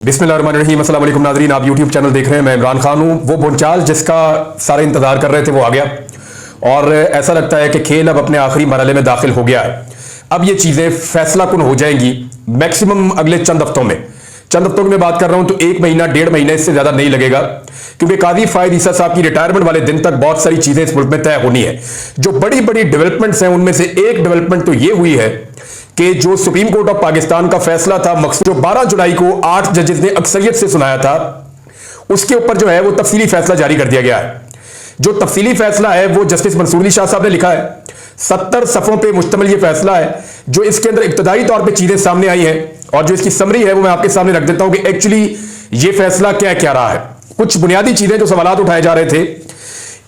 बिस्मिल्लाहिर्रहमानिर्रहीम। अस्सलाम वालेकुम नाज़रीन, आप यूट्यूब चैनल देख रहे हैं। मैं इमरान खान हूँ। वो भूचाल जिसका सारे इंतजार कर रहे थे वो आ गया और ऐसा लगता है कि खेल अब अपने आखिरी मरहले में दाखिल हो गया है। अब ये चीज़ें फैसला कुन हो जाएंगी मैक्सिमम अगले चंद हफ्तों में। चंद हफ्तों की मैं बात कर रहा हूं तो एक महीना डेढ़ महीने इससे ज्यादा नहीं लगेगा, क्योंकि काजी फायद ईसा साहब की रिटायरमेंट वाले दिन तक बहुत सारी चीजें इस मुल्क में तय होनी है। जो बड़ी बड़ी डेवलपमेंट्स हैं उनमें से एक डेवलपमेंट तो ये हुई है कि जो सुप्रीम कोर्ट ऑफ पाकिस्तान का फैसला था जो 12 जुलाई को 8 जजेस ने अक्सरियत से सुनाया था, उसके ऊपर जो है वो तफसीली फैसला जारी कर दिया गया है। जो तफसीली फैसला है वो जस्टिस मंसूर अली शाह साहब ने लिखा है। 70 सफ़ों पे मुश्तमिल ये फैसला है, जो इसके अंदर इब्तदाई तौर पे चीजें सामने आई हैं और जो इसकी समरी है वो मैं आपके सामने रख देता हूं कि एक्चुअली ये फैसला क्या क्या रहा है। कुछ बुनियादी चीजें जो सवालात उठाए जा रहे थे,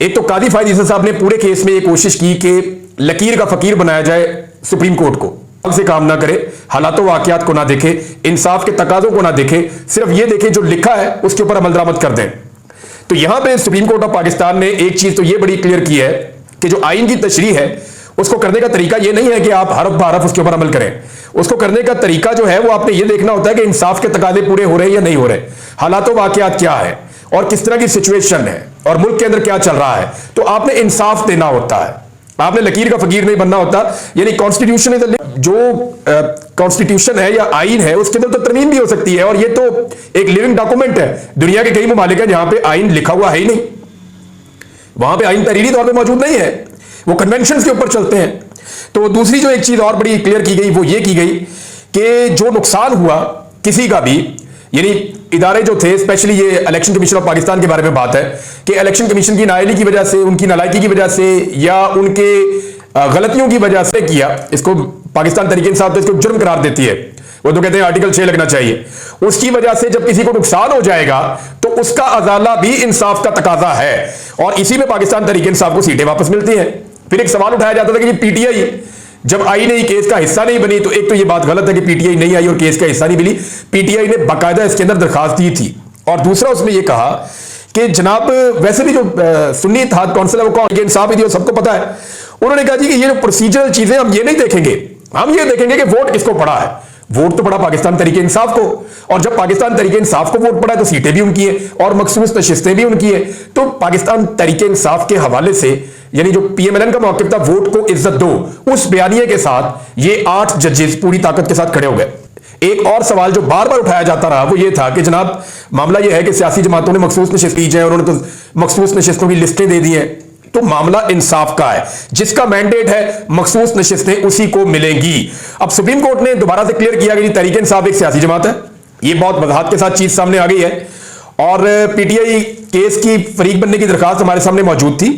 एक तो काजी फायद ईसा साहब ने पूरे केस में ये कोशिश की कि लकीर का फकीर बनाया जाए सुप्रीम कोर्ट को, से काम ना करे, हालातों वाकयात को ना देखे, इंसाफ के तकाजों को ना देखे, सिर्फ ये देखे जो लिखा है उसके ऊपर अमल दरामद कर दें। तो यहां पे सुप्रीम कोर्ट ऑफ पाकिस्तान ने एक चीज तो ये बड़ी क्लियर की है कि जो आइन की तशरीह है उसको करने का तरीका ये नहीं है कि आप हरफ बहरफ उसके ऊपर अमल करें। उसको करने का तरीका जो है वो आपने ये देखना होता है कि इंसाफ के तकाजे पूरे हो रहे हैं या नहीं हो रहे, हालातों वाकयात क्या है और किस तरह की सिचुएशन है और मुल्क के अंदर क्या चल रहा है। तो आपने इंसाफ देना होता है, आपने लकीर का फकीर नहीं बनना होता। यानी कॉन्स्टिट्यूशन जो कॉन्स्टिट्यूशन है या आइन है उसके अंदर तो तरमीम भी हो सकती है, और ये तो एक लिविंग डॉक्यूमेंट है। दुनिया के कई मुमालिक हैं जहां पे आइन लिखा हुआ है ही नहीं, वहां पे आइन तहरीरी तौर पे मौजूद नहीं है, वो कन्वेंशन के ऊपर चलते हैं। तो दूसरी जो एक चीज और बड़ी क्लियर की गई वो ये की गई कि जो नुकसान हुआ किसी का भी, यानी इदारे जो थे, स्पेशली ये इलेक्शन कमीशन ऑफ पाकिस्तान के बारे में बात है कि इलेक्शन कमीशन की नाअहली की वजह से, उनकी नालायकी की वजह से या उनके गलतियों की वजह से किया, इसको पाकिस्तान तहरीक इंसाफ तो इसको जुर्म करार देती है, वो तो कहते हैं आर्टिकल 6 लगना चाहिए। उसकी वजह से जब किसी को नुकसान हो जाएगा तो उसका अजाला भी इंसाफ का तकाजा है, और इसी में पाकिस्तान तहरीक इंसाफ को सीटें वापस मिलती हैं। फिर एक सवाल उठाया जाता था कि पीटीआई जब आई नहीं, केस का हिस्सा नहीं बनी, तो एक तो ये बात गलत है कि पीटीआई नहीं आई और केस का हिस्सा नहीं मिली। पीटीआई ने बाकायदा इसके अंदर दरखास्त दी थी, और दूसरा उसमें यह कहा कि जनाब वैसे भी जो सुन्नी इत्तेहाद कौंसिल है वो कौन इंसाफ ही सबको पता है। उन्होंने कहा जी कि ये जो प्रोसीजरल चीजें हम ये नहीं देखेंगे, हम ये देखेंगे कि वोट किसको पड़ा है। वोट तो पड़ा पाकिस्तान तहरीक इंसाफ को, और जब पाकिस्तान तहरीक इंसाफ को वोट पड़ा है तो सीटें भी उनकी है और मखसूस नशिस्तें भी उनकी है। तो पाकिस्तान तहरीक इंसाफ के हवाले से, यानी जो पीएमएलएन का मौक़िफ़ था वोट को इज्जत दो, उस बयानिए के साथ ये 8 जजेस पूरी ताकत के साथ खड़े हो गए। एक और सवाल जो बार बार उठाया जाता रहा वो ये था कि जनाब मामला ये है कि सियासी जमातों ने मखसूस नशिस्त की है, उन्होंने तो मखसूस नशिस्तों की लिस्टें दे दी हैं। तो मामला इंसाफ का है, जिसका मैंडेट है मखसूस नशिस्तें उसी को मिलेंगी। अब सुप्रीम कोर्ट ने दोबारा से क्लियर किया कि तहरीक इंसाफ एक सियासी जमात है, ये बहुत वजाहत के साथ चीज सामने आ गई है, और पीटीआई केस की फरीक बनने की दरखास्त हमारे सामने मौजूद थी।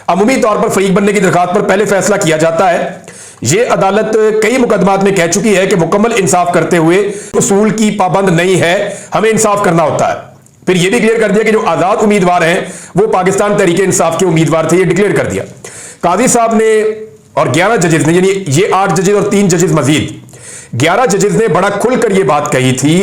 अमूमी तौर पर फरीक बनने की दरखास्त पर पहले फैसला किया जाता है। यह अदालत कई मुकदमात में कह चुकी है कि मुकम्मल इंसाफ करते हुए उसूल की पाबंद नहीं है, हमें इंसाफ करना होता है। फिर यह भी क्लियर कर दिया कि जो आजाद उम्मीदवार हैं वो पाकिस्तान तहरीक इंसाफ के उम्मीदवार थे, ये डिक्लेयर कर दिया काजी साहब ने। और 11 जजेस ने, यानी ये 8 जजेस और 3 जजेस मजीद 11 जजेस ने बड़ा खुलकर यह बात कही थी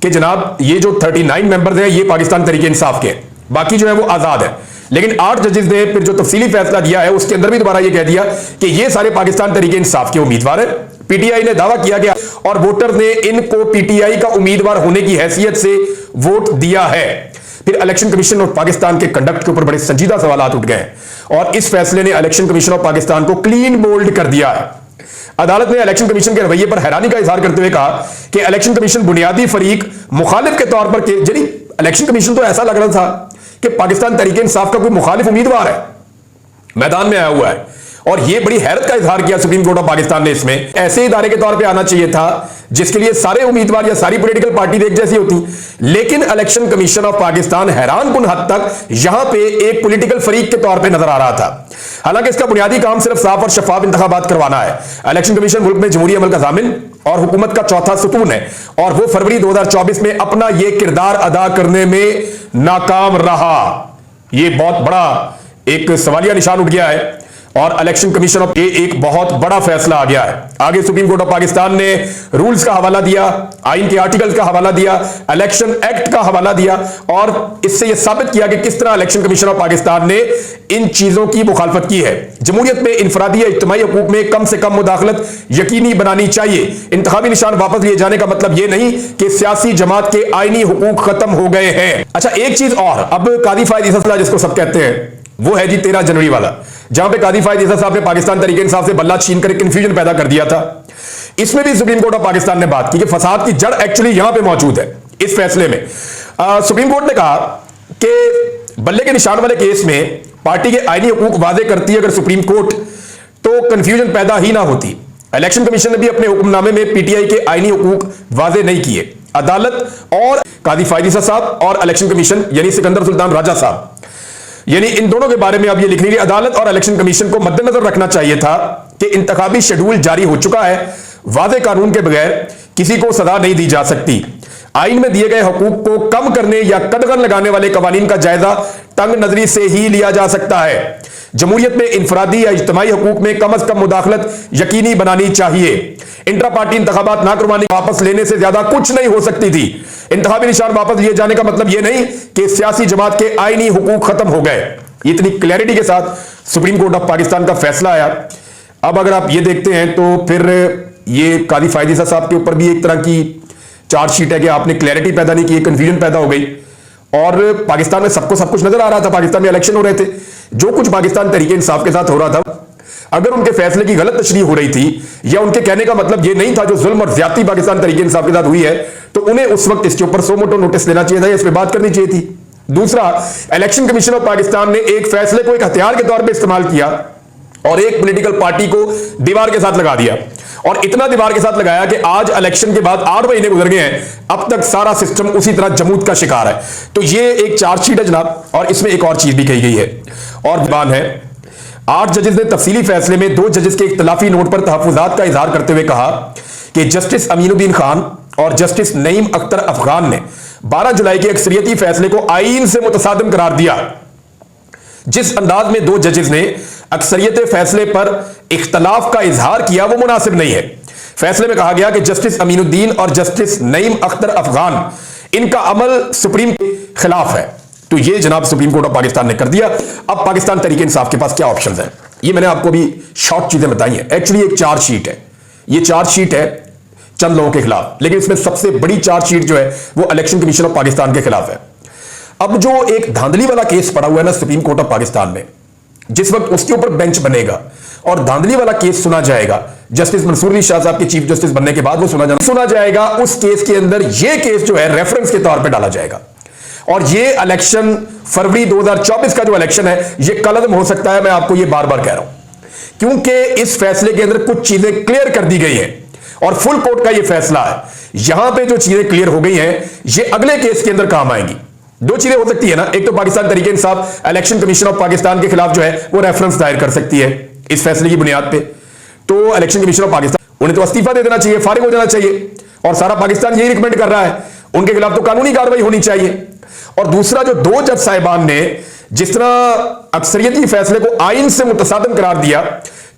कि जनाब ये जो 39 मेंबर्स हैं ये पाकिस्तान तहरीक इंसाफ के, बाकी जो है वो आजाद है। लेकिन 8 जजेस ने फिर जो तफसीली फैसला दिया है उसके अंदर भी दोबारा ये कह दिया कि ये सारे पाकिस्तान तहरीक इंसाफ के उम्मीदवार हैं। पीटीआई ने दावा किया गया और वोटर ने इनको पीटीआई का उम्मीदवार होने की हैसियत से वोट दिया है। फिर इलेक्शन कमीशन ऑफ पाकिस्तान के कंडक्ट के ऊपर बड़े संजीदा सवाल उठ गए और इस फैसले ने इलेक्शन कमीशन ऑफ पाकिस्तान को क्लीन बोल्ड कर दिया है। अदालत ने इलेक्शन कमीशन के रवैये पर हैरानी का इजहार करते हुए कहा कि इलेक्शन कमीशन बुनियादी फरीक मुखालिफ के तौर पर, यानी इलेक्शन कमीशन तो ऐसा लग रहा था कि पाकिस्तान तहरीक इंसाफ का कोई मुखालिफ उम्मीदवार है, मैदान में आया हुआ है, और यह बड़ी हैरत का इजहार किया सुप्रीम कोर्ट ऑफ पाकिस्तान ने। इसमें ऐसे इदारे के तौर पे आना चाहिए था जिसके लिए सारे उम्मीदवार या सारी पॉलिटिकल पार्टी एक जैसी होती, लेकिन इलेक्शन कमीशन ऑफ पाकिस्तान हैरानकुन हद तक यहां पे एक पॉलिटिकल फरीक के तौर पे नजर आ रहा था। हालांकि इसका बुनियादी काम सिर्फ साफ और शफाफ इंतखाबात करवाना है। इलेक्शन कमीशन मुल्क में जमहूरी अमल का जामिन और हुकूमत का चौथा सुतून है, और वो फरवरी 2024 में अपना यह किरदार अदा करने में नाकाम रहा। यह बहुत बड़ा एक सवालिया निशान उठ गया है, और इलेक्शन कमीशन ऑफ एक बहुत बड़ा फैसला आ गया है। आगे सुप्रीम कोर्ट ऑफ पाकिस्तान ने रूल्स का हवाला दिया, आइन के आर्टिकल्स का हवाला दिया, इलेक्शन एक्ट का हवाला दिया और इससे यह साबित किया कि किस तरह इलेक्शन कमीशन ऑफ पाकिस्तान ने इन चीजों की मुखालफत की है। जमहूरियत में इंफरादी या इज्तिमाई हकूक में कम से कम मुदाखलत यकीनी बनानी चाहिए। इंतखाबी निशान वापस लिए जाने का मतलब यह नहीं कि सियासी जमात के आईनी हुकूक खत्म हो गए हैं। अच्छा, एक चीज और, अब कादी फायद इसा जिसको सब कहते हैं वो है जी 13 जनवरी वाला, जहां पे कादी फायद इसा साहब ने पाकिस्तान तहरीक इंसाफ से बल्ला छीन कर कंफ्यूजन पैदा कर दिया था। इसमें भी सुप्रीम कोर्ट ऑफ पाकिस्तान ने बात की कि फसाद की जड़ एक्चुअली यहां पे मौजूद है। इस फैसले में सुप्रीम कोर्ट ने कहा कि बल्ले के निशान वाले केस में पार्टी के आईनी हुकूक वादे करती है अगर सुप्रीम कोर्ट, तो कंफ्यूजन पैदा ही ना होती। इलेक्शन कमीशन ने भी अपने हुक्मनामे में पीटीआई के आईनी हुकूक वादे नहीं किए। अदालत और कादी फायद इसा साहब और इलेक्शन कमीशन यानी सिकंदर सुल्तान राजा साहब, यानी इन दोनों के बारे में अब ये लिख रही है अदालत और इलेक्शन कमीशन को मद्देनजर रखना चाहिए था कि इंतखाबी शेड्यूल जारी हो चुका है, वादे कानून के बगैर किसी को सजा नहीं दी जा सकती। आइन में दिए गए हकूक को कम करने या कदगन लगाने वाले कवानीन का जायजा तंग नजरी से ही लिया जा सकता है। जमहूरियत में इंफरादी या इज्तिमाई हकूक में कम अज कम मुदाखलत यकीनी बनानी चाहिए। इंट्रा पार्टी इंतखाबात ना करवाने वापस लेने से ज्यादा कुछ नहीं हो सकती थी। इंतखाबी निशान वापस लिए जाने का मतलब यह नहीं कि सियासी जमात के आईनी हुकूक खत्म हो गए। इतनी क्लैरिटी के साथ सुप्रीम कोर्ट ऑफ पाकिस्तान का फैसला आया। अब अगर आप ये देखते हैं तो फिर ये कादी फायद इसा साहब के ऊपर भी एक तरह की चार्जशीट है कि आपने क्लैरिटी पैदा नहीं की, कंफ्यूजन पैदा हो गई। और पाकिस्तान में सबको सब कुछ नजर आ रहा था, पाकिस्तान में इलेक्शन हो रहे थे, जो कुछ पाकिस्तान तहरीक इंसाफ के साथ हो रहा था, अगर उनके फैसले की गलत तशरीह हो रही थी या उनके कहने का मतलब यह नहीं था जो जुल्म और ज्यादती पाकिस्तान तहरीक इंसाफ के साथ हुई है, तो उन्हें उस वक्त इसके ऊपर सो मोटो नोटिस लेना चाहिए था, इस पर बात करनी चाहिए थी। दूसरा, इलेक्शन कमीशन ऑफ पाकिस्तान ने एक फैसले को एक हथियार के तौर पर इस्तेमाल किया और एक पॉलिटिकल पार्टी को दीवार के साथ लगा दिया, और इतना दीवार के साथ लगाया कि आज इलेक्शन के बाद 8 महीने गुजर गए हैं, अब तक सारा सिस्टम उसी तरह जमूद का शिकार है। तो ये एक चार्जशीट है जनाब, और इसमें एक और चीज भी कही गई है और बयान है। 8 जजेस ने तफसीली फैसले में 2 जजेस के इख्तलाफी नोट पर तहफुजात का इजहार करते हुए कहा कि जस्टिस अमीनुद्दीन खान और जस्टिस नईम अख्तर अफगान ने 12 जुलाई के अक्सरियती फैसले को आईन से मुतसादिम करार दिया। जिस अंदाज में 2 जजेस ने अक्सरियत फैसले पर इख्तलाफ का इजहार किया वो मुनासिब नहीं है। फैसले में कहा गया कि जस्टिस अमीनुद्दीन और जस्टिस नईम अख्तर अफगान, इनका अमल सुप्रीम के खिलाफ है। तो ये जनाब सुप्रीम कोर्ट ऑफ पाकिस्तान ने कर दिया। अब पाकिस्तान तहरीक इंसाफ के पास क्या ऑप्शंस हैं, ये मैंने आपको भी शॉर्ट चीजें बताई हैं। एक्चुअली एक चार्जशीट है, ये चार्जशीट है चंद लोगों के खिलाफ, लेकिन इसमें सबसे बड़ी चार्जशीट जो है वो इलेक्शन कमीशन ऑफ पाकिस्तान के खिलाफ है। अब जो एक धांधली वाला केस पड़ा हुआ है ना सुप्रीम कोर्ट ऑफ पाकिस्तान में, जिस वक्त उसके ऊपर बेंच बनेगा और धांधली वाला केस सुना जाएगा, जस्टिस मंसूर अली शाह साहब के चीफ जस्टिस बनने के बाद वो सुना जाएगा, उस केस के अंदर ये केस जो है रेफरेंस के तौर पे डाला जाएगा। और ये इलेक्शन फरवरी 2024 का जो इलेक्शन है ये कलअदम हो सकता है। मैं आपको ये बार बार कह रहा हूं, क्योंकि इस फैसले के अंदर कुछ चीजें क्लियर कर दी गई हैं और फुल कोर्ट का ये फैसला है। यहां पे जो चीजें क्लियर हो गई हैं ये अगले केस के अंदर काम आएंगी। 2 चीजें हो सकती है ना, एक तो Pakistan Tehreek Insaf election commission of Pakistan के खिलाफ जो है वो रेफरेंस दायर कर सकती है इस फैसले की बुनियाद पे। तो इलेक्शन कमीशन ऑफ पाकिस्तान, उन्हें तो इस्तीफा दे देना चाहिए, फारिग हो जाना चाहिए, और सारा पाकिस्तान यही रिकमेंड कर रहा है, उनके खिलाफ तो कानूनी कार्रवाई होनी चाहिए। और दूसरा, जो 2 जज साहिबान ने जिस तरह अक्सरियती फैसले को आइन से मुतसादिम करार दिया,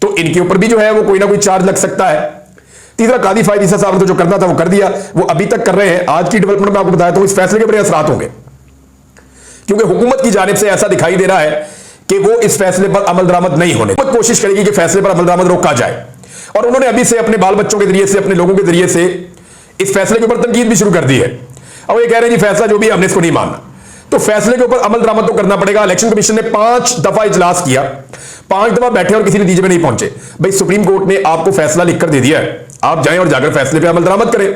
तो इनके ऊपर भी जो है वो कोई ना कोई चार्ज लग सकता है। तीसरा, कादी फायद इसा साहब ने तो जो करना था वो कर दिया, वो अभी तक कर रहे हैं। आज की डेवलपमेंट में आपको बताया तो इस फैसले के बड़े असरात होंगे, क्योंकि हुकूमत की जानिब से ऐसा दिखाई दे रहा है कि वो इस फैसले पर अमल दरामद नहीं होने, वो कोशिश करेगी कि फैसले पर अमल दरामद रोका जाए। और उन्होंने अभी से अपने बाल बच्चों के जरिए से, अपने लोगों के जरिए से इस फैसले के ऊपर तनकीद भी शुरू कर दी है। अब ये कह रहे हैं जी फैसला जो भी हमने इसको नहीं मानना, तो फैसले के ऊपर अमल दरामद तो करना पड़ेगा। इलेक्शन कमीशन ने 5 दफा इजलास किया, 5 दफा बैठे और किसी नतीजे में नहीं पहुंचे। भाई सुप्रीम कोर्ट ने आपको फैसला लिखकर दे दिया है, आप जाएं और जाकर फैसले पे अमल दरामद करें।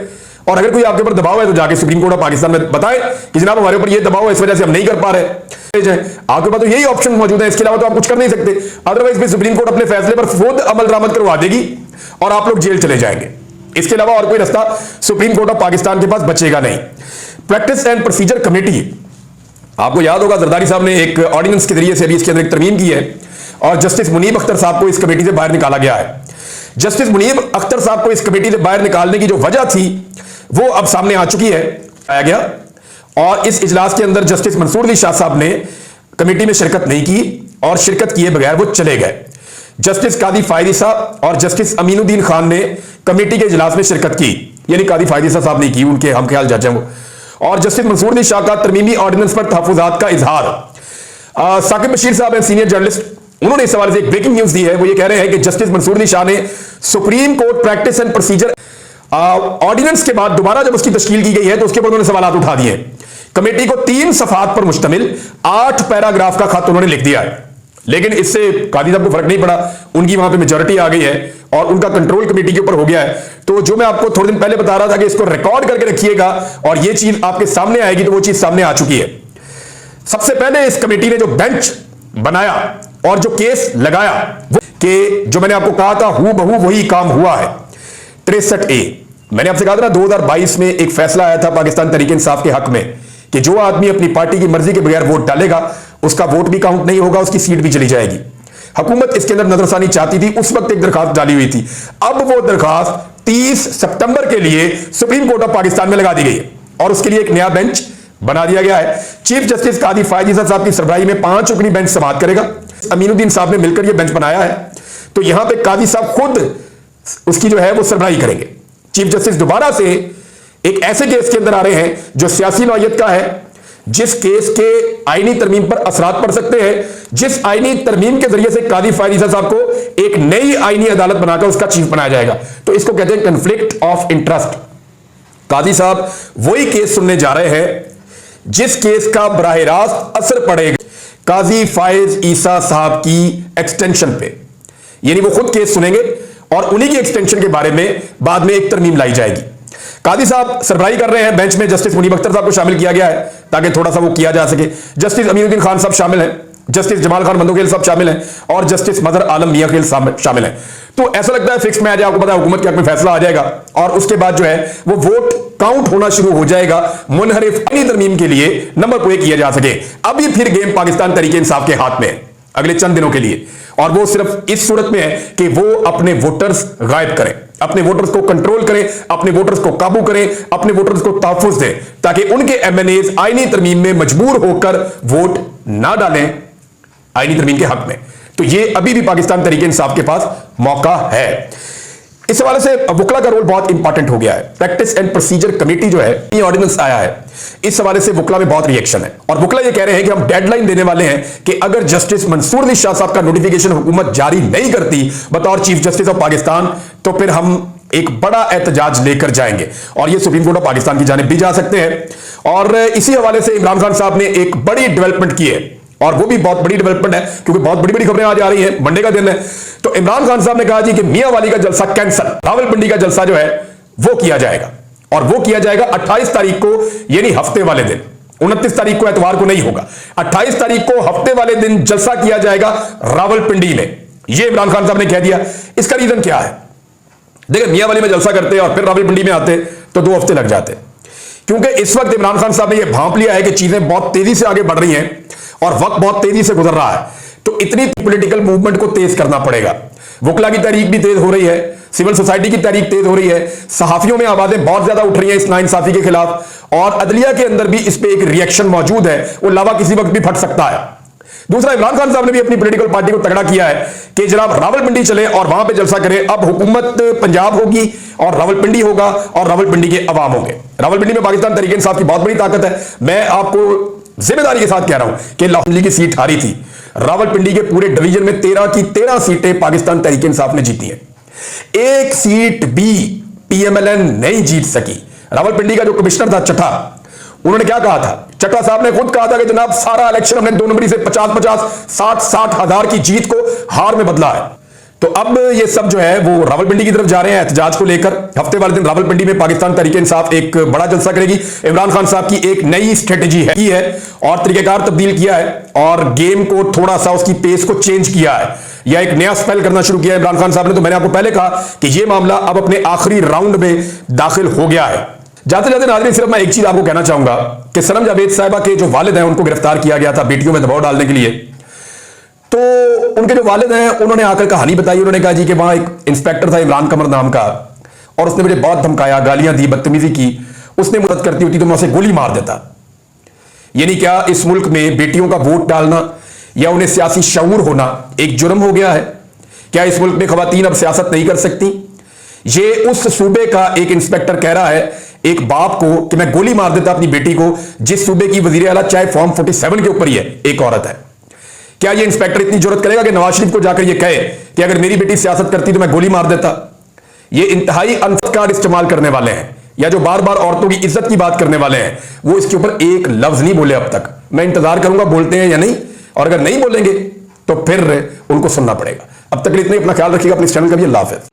और अगर कोई आपके ऊपर दबाव है तो जाके सुप्रीम कोर्ट ऑफ पाकिस्तान में बताएं कि जनाब हमारे ऊपर ये दबाव है, इस वजह से हम नहीं कर पा रहे। आपके पास तो यही ऑप्शन मौजूद है, इसके अलावा तो आप कुछ कर नहीं सकते। अदरवाइज भी सुप्रीम कोर्ट अपने फैसले पर खुद अमल दरामद करवा देगी और आप लोग जेल चले जाएंगे। इसके अलावा और कोई रास्ता सुप्रीम कोर्ट ऑफ पाकिस्तान के पास बचेगा नहीं। प्रैक्टिस एंड प्रोसीजर कमेटी, आपको याद होगा जरदारी साहब ने एक ऑर्डिनेंस के जरिए से अभी इसके अंदर एक तरमीम की है और जस्टिस मुनीब अख्तर साहब को इस कमेटी से बाहर निकाला गया है। जस्टिस मुनीब अख्तर साहब को इस कमेटी से बाहर निकालने की जो वजह थी वो अब सामने आ चुकी है, आया गया। और इस इजलास के अंदर जस्टिस मंसूर अली शाह साहब ने कमेटी में शिरकत नहीं की और शिरकत किए बगैर वो चले गए। जस्टिस कादी फायदीसा और जस्टिस अमीनुद्दीन खान ने कमेटी के इजलास में शिरकत की, यानी कादी फायदीसा साहब ने की, उनके हम ख्याल जज हैं वो। और जस्टिस मंसूर शाह का तरमीमी ऑर्डिनेंस पर तहफुजात का इजहार। साकिब बशीर साहब हैं सीनियर जर्नलिस्ट, उन्होंने इस हवाले से एक ब्रेकिंग न्यूज दी है। वो ये कह रहे हैं कि जस्टिस मंसूर शाह ने supreme court practice and procedure ordinance के बाद दोबारा जब उसकी तश्कील की गई है तो उसके ऊपर उन्होंने सवाल उठा दिए। कमेटी को 3 सफात पर मुश्तमिल 8 पैराग्राफ का खत उन्होंने लिख दिया है, लेकिन इससे कादी साहब को फर्क नहीं पड़ा, उनकी वहां पे मेजॉरिटी आ गई है और उनका कंट्रोल कमेटी के ऊपर हो गया है। तो जो मैं आपको थोड़े दिन पहले बता रहा था कि इसको रिकॉर्ड करके रखिएगा और ये चीज आपके सामने आएगी, तो वो चीज सामने आ चुकी है। सबसे पहले इस कमेटी ने जो बेंच बनाया और जो केस लगाया कि जो मैंने आपको कहा था हूं बहू वही काम हुआ है 63A। मैंने आपसे कहा था ना 2022 में एक फैसला आया था पाकिस्तान तहरीक इंसाफ के हक में कि जो आदमी अपनी पार्टी की मर्जी के बगैर वोट डालेगा उसका वोट भी काउंट नहीं होगा, उसकी सीट भी चली जाएगी। हुकूमत इसके अंदर नजरसानी चाहती थी, उस वक्त एक दरखास्त डाली हुई थी। अब वो दरखास्त 30 सितंबर के लिए सुप्रीम कोर्ट ऑफ पाकिस्तान में लगा दी गई है और उसके लिए एक नया बेंच बना दिया गया है। चीफ जस्टिस कादी फायदीसा साहब की सरबराही में 5 रुकनी बेंच समाअत करेगा। अमीनुद्दीन साहब ने मिलकर यह बेंच बनाया है, तो यहां पे कादी साहब खुद उसकी जो है वो सरबराही करेंगे। चीफ जस्टिस दोबारा से एक ऐसे केस के अंदर आ रहे हैं जो सियासी नौयत का है, जिस केस के आईनी तरमीम पर असरात पड़ सकते हैं, जिस आईनी तरमीम के जरिए से कादी फायदीसा साहब को एक नई आईनी अदालत बनाकर उसका चीफ बनाया जाएगा। तो इसको कहते हैं कन्फ्लिक्ट ऑफ इंटरेस्ट। कादी साहब वही केस सुनने जा रहे हैं जिस केस का बराह रास्त असर पड़ेगा काजी फायज ईसा साहब की एक्सटेंशन पे, यानी वो खुद केस सुनेंगे और उन्हीं की एक्सटेंशन के बारे में बाद में एक तरमीम लाई जाएगी। कादी साहब सरबराही कर रहे हैं, बेंच में जस्टिस मुनीब अख्तर साहब को शामिल किया गया है ताकि थोड़ा सा वो किया जा सके। जस्टिस अमीनुद्दीन खान साहब शामिल हैं, जस्टिस जमाल खान बंदोखेल साहब शामिल हैं और जस्टिस मदर आलम मियां खेल साहब शामिल हैं। तो ऐसा लगता है फिक्स में आ जाए, आपको पता है हुकूमत के हक में फैसला आ जाएगा और उसके बाद जो है वो वोट काउंट होना शुरू हो जाएगा, मुनहरिफ तरमीम के लिए नंबर प्ले किया जा सके। अब ये फिर गेम पाकिस्तान तहरीक इंसाफ के हाथ में है अगले चंद दिनों के लिए, और वो सिर्फ इस सूरत में है कि वो अपने वोटर्स गायब करें, अपने वोटर्स को कंट्रोल करें, अपने वोटर्स को काबू करें, अपने वोटर्स को तहफ्फुज़ दें ताकि उनके एमएनएज आईनी तरमीम में मजबूर होकर वोट ना डालें आईनी तरमीम के हक में। तो ये अभी भी पाकिस्तान तहरीक इंसाफ के पास मौका है। इस हवाले से वकला का रोल बहुत इंपॉर्टेंट हो गया है। प्रैक्टिस एंड प्रोसीजर कमेटी जो है, ये ऑर्डिनेंस आया है, इस हवाले से वकला में बहुत रिएक्शन है और वकला ये कह रहे हैं कि हम डेडलाइन देने वाले हैं कि अगर जस्टिस मंसूर शाह साहब का नोटिफिकेशन हुकूमत जारी नहीं करती बतौर चीफ जस्टिस ऑफ पाकिस्तान, तो फिर हम एक बड़ा एहतजाज लेकर जाएंगे और ये सुप्रीम कोर्ट ऑफ पाकिस्तान की जानिब भी जा सकते हैं। और इसी हवाले से इमरान खान साहब ने एक बड़ी डेवलपमेंट की है और वो भी बहुत बड़ी डेवलपमेंट है क्योंकि बहुत बड़ी बड़ी खबरें आज आ रही हैं, मंडे का दिन है। तो इमरान खान साहब ने कहा जी कि मियां वाली का जलसा कैंसल, रावलपिंडी का जलसा जो है वो किया जाएगा और वो किया जाएगा 28 तारीख को, यानी हफ्ते वाले दिन। 29 तारीख को एतवार को नहीं होगा, 28 तारीख को हफ्ते वाले दिन जलसा किया जाएगा रावलपिंडी में। ये इमरान खान साहब ने कह दिया। इसका रीजन क्या है? देखिए, मियां वाली में जलसा करते और फिर रावलपिंडी में आते तो 2 हफ्ते लग जाते, क्योंकि इस वक्त इमरान खान साहब ने यह भांप लिया है कि चीजें बहुत तेजी से आगे बढ़ रही हैं और वक्त बहुत तेजी से गुजर रहा है, तो इतनी पॉलिटिकल मूवमेंट को तेज करना पड़ेगा। वकला की तहरीक भी तेज हो रही है, सिविल सोसाइटी की तहरीक तेज हो रही है, सहाफियों में आवाजें बहुत ज्यादा उठ रही हैं इस नाइंसाफी के खिलाफ और अदलिया के अंदर भी इस पे एक रिएक्शन मौजूद है, वो लावा किसी वक्त भी फट सकता है। दूसरा, इमरान खान साहब ने भी अपनी पॉलिटिकल पार्टी को तगड़ा किया है कि जनाब रावलपिंडी चले और वहां पे जलसा करें। अब हुकूमत पंजाब होगी और रावलपिंडी होगा और रावलपिंडी के अवाम होंगे। रावलपिंडी में पाकिस्तान तहरीक इंसाफ की बहुत बड़ी ताकत है। मैं आपको जिम्मेदारी के साथ कह रहा हूं कि लाहौर की सीट हारी थी, रावलपिंडी के पूरे डिवीजन में 13 की 13 सीटें पाकिस्तान तहरीक इंसाफ ने जीती हैं। एक सीट भी पीएमएलएन नहीं जीत सकी। रावलपिंडी का जो कमिश्नर था चट्टा, उन्होंने क्या कहा था? चट्टा साहब ने खुद कहा था कि जनाब सारा इलेक्शन हमने 2 नंबरी से 50-50, 60-60 हजार की जीत को हार में बदला है। तो अब ये सब जो है वो रावलपिंडी की तरफ जा रहे हैं एहतजाज को लेकर। हफ्ते वाले दिन रावलपिंडी में पाकिस्तान तहरीक इंसाफ एक बड़ा जलसा करेगी। इमरान खान साहब की एक नई स्ट्रेटेजी है और तरीकेकार तब्दील किया है और गेम को थोड़ा सा उसकी पेस को चेंज किया है या एक नया स्पेल करना शुरू किया है इमरान खान साहब ने। तो मैंने आपको पहले कहा कि यह मामला अब अपने आखिरी राउंड में दाखिल हो गया है। जाते जाते नाज़रीन, सिर्फ मैं एक चीज आपको कहना चाहूंगा कि सनम जावेद साहिबा के जो वालिद हैं उनको गिरफ्तार किया गया था बेटियों में दबाव डालने के लिए। तो उनके जो वालिद हैं उन्होंने आकर कहानी बताई। उन्होंने कहा जी कि वहां एक इंस्पेक्टर था इमरान कमर नाम का और उसने मुझे बहुत धमकाया, गालियां दी, बदतमीजी की। उसने मदद करती होती तो मैं उसे गोली मार देता। यानी क्या इस मुल्क में बेटियों का वोट डालना या उन्हें सियासी शऊर होना एक जुर्म हो गया है? क्या इस मुल्क में खवातीन अब सियासत नहीं कर सकती? ये उस सूबे का एक इंस्पेक्टर कह रहा है एक बाप को कि मैं गोली मार देता अपनी बेटी को, जिस सूबे की वजीर आला चाहे फॉर्म 47 के ऊपर ही है, एक औरत है। क्या ये इंस्पेक्टर इतनी जरूरत करेगा कि नवाज शरीफ को जाकर ये कहे कि अगर मेरी बेटी सियासत करती तो मैं गोली मार देता? ये इंतहाई अनफत कार्ड इस्तेमाल करने वाले हैं, या जो बार बार औरतों की इज्जत की बात करने वाले हैं, वो इसके ऊपर एक लफ्ज नहीं बोले अब तक। मैं इंतजार करूंगा बोलते हैं या नहीं, और अगर नहीं बोलेंगे तो फिर उनको सुनना पड़ेगा। अब तक इतना ही, अपना ख्याल रखिएगा, अपने चैनल का भी। अल्लाह हाफिज़।